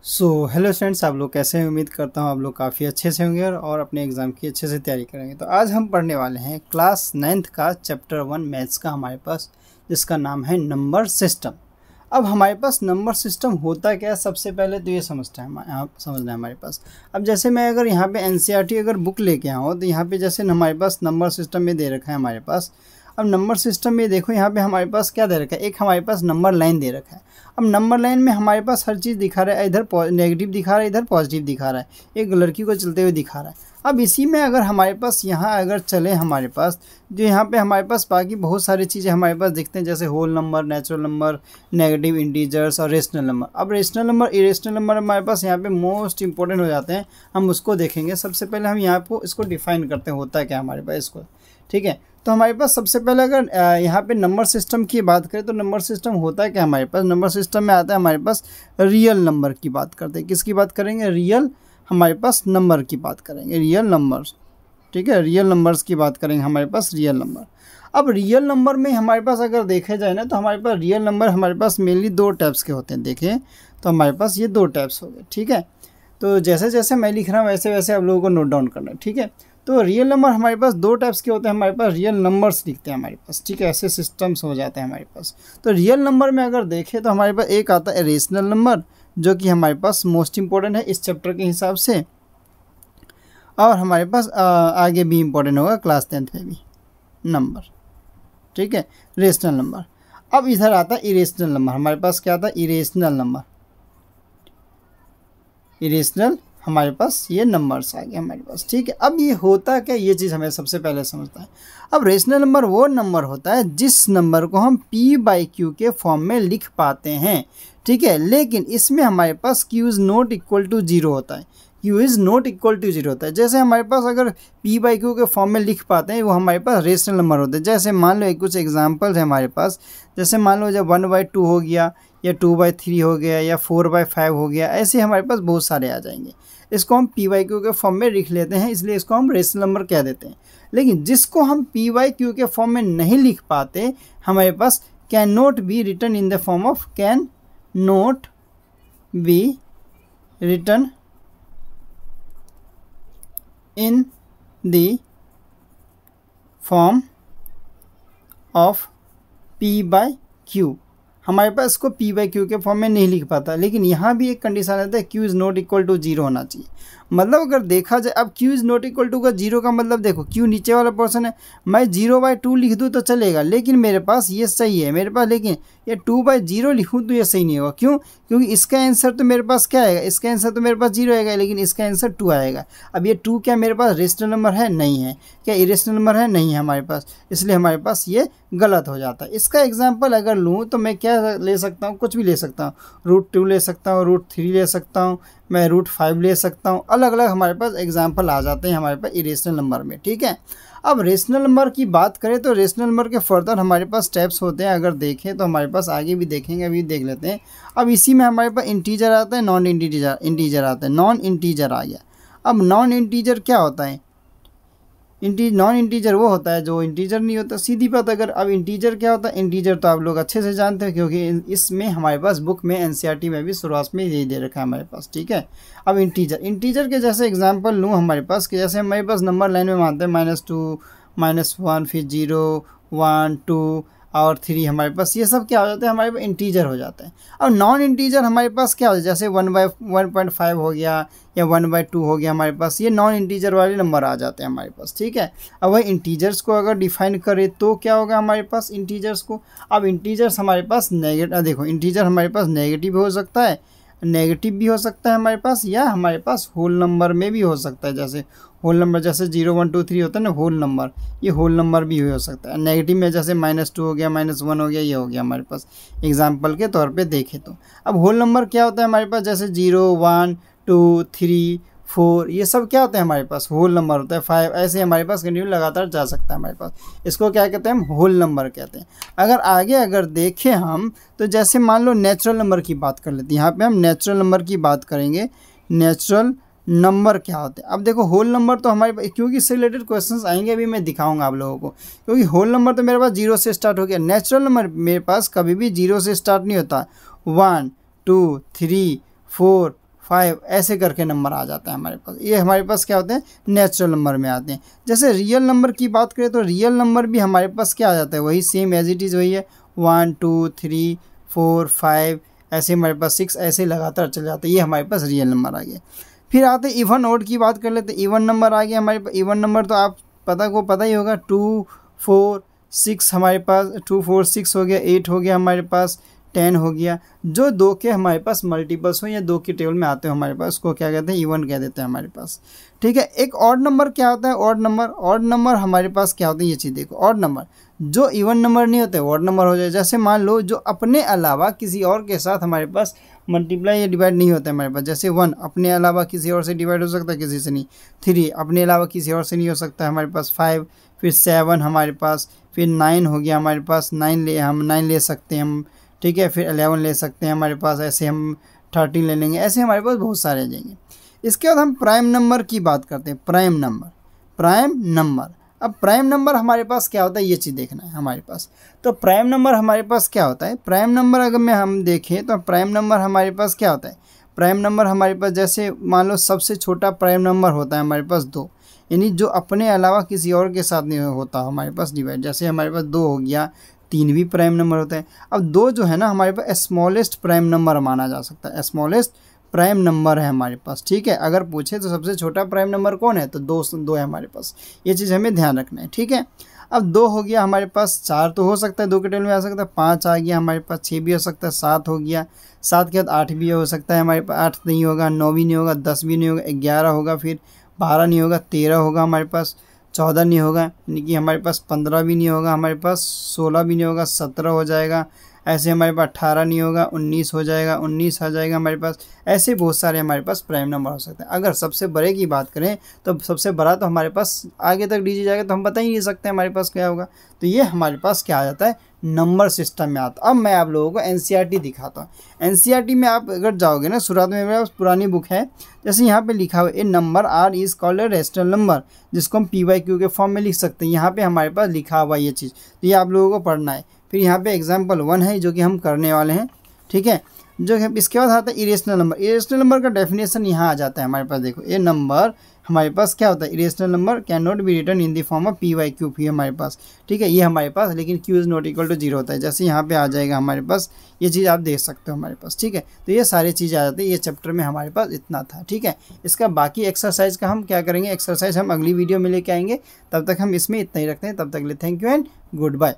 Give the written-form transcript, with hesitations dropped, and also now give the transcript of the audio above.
Hello students, आप लोग कैसे हैं? उम्मीद करता हूँ आप लोग काफ़ी अच्छे से होंगे और अपने एग्ज़ाम की अच्छे से तैयारी करेंगे। तो आज हम पढ़ने वाले हैं क्लास 9th का चैप्टर 1 मैथ्स का हमारे पास, जिसका नाम है नंबर सिस्टम। अब हमारे पास नंबर सिस्टम होता क्या है, सबसे पहले तो ये समझना है हमारे पास। अब जैसे मैं अगर यहाँ पे एनसीईआरटी अगर बुक लेके आऊँ तो यहाँ पे जैसे हमारे पास नंबर सिस्टम में दे रखा है हमारे पास। अब नंबर सिस्टम में देखो यहाँ पे हमारे पास क्या दे रखा है, एक हमारे पास नंबर लाइन दे रखा है। अब नंबर लाइन में हमारे पास हर चीज़ दिखा रहा है, इधर नेगेटिव दिखा रहा है, इधर पॉजिटिव दिखा रहा है, एक लड़की को चलते हुए दिखा रहा है। अब इसी में अगर हमारे पास यहाँ अगर चले हमारे पास, जो यहाँ पे हमारे पास बाकी बहुत सारी चीज़ें हमारे पास दिखते हैं, जैसे whole number, natural number, negative integers और रेशनल नंबर। अब रेशनल नंबर, इरेशनल नंबर हमारे पास यहाँ पे मोस्ट इंपॉर्टेंट हो जाते हैं, हम उसको देखेंगे। सबसे पहले हम यहाँ को इसको डिफाइन करते हैं, होता है क्या हमारे पास इसको, ठीक है। तो हमारे पास सबसे पहले अगर यहाँ पे नंबर सिस्टम की बात करें तो नंबर सिस्टम होता है क्या हमारे पास, नंबर सिस्टम में आता है हमारे पास रियल नंबर की बात करते हैं। किसकी बात करेंगे? रियल, हमारे पास नंबर की बात करेंगे, रियल नंबर्स, ठीक है। रियल नंबर्स की बात करेंगे हमारे पास, रियल नंबर। अब रियल नंबर में हमारे पास अगर देखा जाए ना, तो हमारे पास रियल नंबर हमारे पास मेनली दो टाइप्स के होते हैं। देखें तो हमारे पास ये दो टाइप्स हो गए, ठीक है। तो जैसे जैसे मैं लिख रहा हूँ वैसे वैसे आप लोगों को नोट डाउन करना है, ठीक है। तो रियल नंबर हमारे पास दो टाइप्स के होते हैं, हमारे पास रियल नंबर्स लिखते हैं हमारे पास, ठीक है। ऐसे सिस्टम्स हो जाते हैं हमारे पास। तो रियल नंबर में अगर देखें तो हमारे पास एक आता है रेशनल नंबर, जो कि हमारे पास मोस्ट इंपॉर्टेंट है इस चैप्टर के हिसाब से, और हमारे पास आगे भी इम्पोर्टेंट होगा क्लास 10th में भी नंबर, ठीक है, रेशनल नंबर। अब इधर आता है इरेशनल नंबर, हमारे पास क्या आता है? इरेशनल नंबर, इरेशनल हमारे पास ये नंबर्स आ गए हमारे पास, ठीक है। अब ये होता क्या, ये चीज़ हमें सबसे पहले समझता है। अब रेशनल नंबर वो नंबर होता है जिस नंबर को हम p/q के फॉर्म में लिख पाते हैं, ठीक है। लेकिन इसमें हमारे पास q is not equal to 0 होता है, q is not equal to 0 होता है। जैसे हमारे पास अगर p/q के फॉर्म में लिख पाते हैं, वो हमारे पास रेशनल नंबर होते हैं। जैसे मान लो कुछ एग्जांपल्स है हमारे पास, जैसे मान लो जब 1/2 हो गया, या 2/3 हो गया, या 4/5 हो गया, ऐसे हमारे पास बहुत सारे आ जाएंगे। इसको हम p/q के फॉर्म में लिख लेते हैं, इसलिए इसको हम रेशनल नंबर कह देते हैं। लेकिन जिसको हम p/q के फॉर्म में नहीं लिख पाते, हमारे पास can not be written in the form of, can not be written in the form of p/q। हमारे पास इसको p/q के फॉर्म में नहीं लिख पाता। लेकिन यहाँ भी एक कंडीशन आता है, q is not equal to 0 होना चाहिए। मतलब अगर देखा जाए, अब q is not equal to का 0 का मतलब देखो, q नीचे वाला पोर्शन है, मैं 0/2 लिख दूँ तो चलेगा, लेकिन मेरे पास ये सही है मेरे पास, लेकिन ये 2/0 लिखूँ तो ये सही नहीं होगा। क्यों? क्योंकि इसका आंसर तो मेरे पास क्या आएगा, इसका आंसर तो मेरे पास 0 आएगा, लेकिन इसका आंसर 2 आएगा। अब ये 2 क्या मेरे पास रेशनल नंबर है? नहीं है। क्या इरेशनल नंबर है? नहीं है हमारे पास, इसलिए हमारे पास ये गलत हो जाता है। इसका एग्जाम्पल अगर लूँ तो मैं क्या ले सकता हूँ, कुछ भी ले सकता हूँ, √2 ले सकता हूँ, √3 ले सकता हूँ, मैं √5 ले सकता हूँ। अलग अलग हमारे पास एग्जाम्पल आ जाते हैं हमारे पास इरेशनल नंबर में, ठीक है। अब रेशनल नंबर की बात करें तो रेशनल नंबर के फर्दर हमारे पास स्टेप्स होते हैं, अगर देखें तो हमारे पास आगे भी देखेंगे, अभी देख लेते हैं। अब इसी में हमारे पास इंटीजर आता है, नॉन इंटीजर आता है। नॉन इंटीजर आ गया। अब नॉन इंटीजर क्या होता है? नॉन इंटीजर वो होता है जो इंटीजर नहीं होता, सीधी बात। अगर अब इंटीजर क्या होता है, इंटीजर तो आप लोग अच्छे से जानते हैं, क्योंकि इसमें हमारे पास बुक में एनसीईआरटी में भी शुरुआत में यही दे रखा है हमारे पास, ठीक है। अब इंटीजर के जैसे एग्जांपल लूँ हमारे पास, कि जैसे हमारे पास नंबर लाइन में मानते हैं -2, -1, फिर 0, 1, 2 और 3, हमारे पास ये सब क्या हो जाता है, हमारे पास इंटीजर हो जाता है। और नॉन इंटीजर हमारे पास क्या होता है, जैसे 1/1.5 हो गया, या 1/2 हो गया, हमारे पास ये नॉन इंटीजर वाले नंबर आ जाते हैं हमारे पास, ठीक है। अब वही इंटीजर्स को अगर डिफाइन करें तो क्या होगा हमारे पास इंटीजर्स को। अब इंटीजर्स हमारे पास देखो, इंटीजर हमारे पास नेगेटिव हो सकता है, नेगेटिव भी हो सकता है हमारे पास, या हमारे पास होल नंबर में भी हो सकता है। जैसे होल नंबर, जैसे 0, 1, 2, 3 होता है ना होल नंबर, ये होल नंबर भी हो सकता है। नेगेटिव में जैसे -2 हो गया, -1 हो गया, ये हो गया हमारे पास, एग्जाम्पल के तौर पे देखें तो। अब होल नंबर क्या होता है हमारे पास, जैसे 0, 1, 2, 3, 4, ये सब क्या होता है हमारे पास, होल नंबर होता है। 5, ऐसे हमारे पास कंटिन्यू लगातार जा सकता है हमारे पास, इसको क्या कहते हैं, हम होल नंबर कहते हैं। अगर आगे अगर देखें हम, तो जैसे मान लो नेचुरल नंबर की बात कर लेते हैं, यहाँ पे हम नेचुरल नंबर की बात करेंगे। नेचुरल नंबर क्या होते हैं? अब देखो, होल नंबर तो हमारे, क्योंकि इससे रिलेटेड क्वेश्चंस आएंगे, अभी मैं दिखाऊंगा आप लोगों को। क्योंकि होल नंबर तो मेरे पास 0 से स्टार्ट हो गया, नेचुरल नंबर मेरे पास कभी भी 0 से स्टार्ट नहीं होता। 1, 2, 3, 4, 5 ऐसे करके नंबर आ जाता है हमारे पास। ये हमारे पास क्या होते हैं, नेचुरल नंबर में आते हैं। जैसे रियल नंबर की बात करें तो रियल नंबर भी हमारे पास क्या आ जाता है, वही सेम एज इट इज़ वही है, 1 2 3 4 5 ऐसे हमारे पास 6 ऐसे लगातार चल जाते हैं। ये हमारे पास रियल नंबर आ गए। फिर आते हैं इवन ऑड की बात कर लेते हैं। इवन नंबर आ गया हमारे पास। इवन नंबर तो आप पता ही होगा, 2 4 6 हमारे पास 2 4 6 हो गया, 8 हो गया हमारे पास, 10 हो गया। जो 2 के हमारे पास मल्टीपल्स हो या 2 के टेबल में आते हो हमारे पास, उसको क्या कहते हैं, इवन कह देते हैं हमारे पास। ठीक है। एक ऑड नंबर क्या होता है, ऑड नंबर हमारे पास क्या होता है, ये चीज़ देखो। ऑड नंबर जो इवन नंबर नहीं होते ऑड नंबर हो जाए। जैसे मान लो जो अपने अलावा किसी और के साथ हमारे पास मल्टीप्लाई या डिवाइड नहीं होता है हमारे पास। जैसे 1 अपने अलावा किसी और से डिवाइड हो सकता है, किसी से नहीं। 3 अपने अलावा किसी और से नहीं हो सकता है हमारे पास। 5 फिर 7 हमारे पास, फिर 9 हो गया हमारे पास, 9 ले सकते हैं हम। ठीक है। फिर 11 ले सकते हैं हमारे पास, ऐसे हम 13 ले लेंगे, ऐसे हमारे पास बहुत सारे आ जाएंगे। इसके बाद हम प्राइम नंबर की बात करते हैं। प्राइम नंबर अब प्राइम नंबर हमारे पास क्या होता है, ये चीज़ देखना है हमारे पास। तो प्राइम नंबर हमारे पास क्या होता है, प्राइम नंबर अगर मैं हम देखें तो प्राइम नंबर हमारे पास क्या होता है। प्राइम नंबर हमारे पास जैसे मान लो सबसे छोटा प्राइम नंबर होता है हमारे पास 2, यानी जो अपने अलावा किसी और के साथ नहीं होता हमारे पास डिवाइड। जैसे हमारे पास 2 हो गया, 3 भी प्राइम नंबर होता है। अब 2 जो है ना हमारे पास स्मॉलेस्ट प्राइम नंबर माना जा सकता है, स्मॉलेस्ट प्राइम नंबर है हमारे पास। ठीक है। अगर पूछे तो सबसे छोटा प्राइम नंबर कौन है, तो 2 है हमारे पास। ये चीज़ हमें ध्यान रखना है। ठीक है। अब 2 हो गया हमारे पास, 4 तो हो सकता है 2 के टेबल में आ सकता है, 5 आ गया हमारे पास, 6 भी हो सकता है, 7 हो गया, 7 के बाद 8 भी हो सकता है हमारे पास, 8 नहीं होगा, 9 भी नहीं होगा, 10 भी नहीं होगा, 11 होगा, फिर 12 नहीं होगा, 13 होगा हमारे पास, 14 नहीं होगा, यानी कि हमारे पास 15 भी नहीं होगा हमारे पास, 16 भी नहीं होगा, 17 हो जाएगा, ऐसे हमारे पास 18 नहीं होगा, 19 हो जाएगा, 19 आ जाएगा हमारे पास। ऐसे बहुत सारे हमारे पास प्राइम नंबर हो सकते हैं। अगर सबसे बड़े की बात करें तो सबसे बड़ा तो हमारे पास आगे तक डीजी जाएगा तो हम बता ही नहीं सकते हमारे पास क्या होगा। तो ये हमारे पास क्या आ जाता है, नंबर सिस्टम में आता। अब मैं आप लोगों को एनसीईआरटी दिखाता हूँ। एनसीईआरटी में आप अगर जाओगे ना, शुरुआत में मेरे पास पुरानी बुक है, जैसे यहाँ पे लिखा हुआ a number R is called a rational number, जिसको हम PYQ के फॉर्म में लिख सकते हैं। यहाँ पे हमारे पास लिखा हुआ ये चीज़, तो ये आप लोगों को पढ़ना है। फिर यहाँ पे एग्जाम्पल 1 है जो कि हम करने वाले हैं। ठीक है। जो है इसके बाद आता है इरेशनल नंबर। इरेशनल नंबर का डेफिनेशन यहाँ आ जाता है हमारे पास। देखो ये नंबर हमारे पास क्या होता है, irrational number can not be written in the form of PYQ भी हमारे पास। ठीक है। ये हमारे पास, लेकिन Q is not equal to 0 होता है। जैसे यहाँ पे आ जाएगा हमारे पास, ये चीज़ आप देख सकते हो हमारे पास। ठीक है। तो ये सारी चीज़ें आ जाती है। ये चैप्टर में हमारे पास इतना था। ठीक है। इसका बाकी एक्सरसाइज का हम क्या करेंगे, एक्सरसाइज हम अगली वीडियो में लेके आएंगे। तब तक हम इसमें इतना ही रखते हैं। तब तक के लिए thank you and good bye.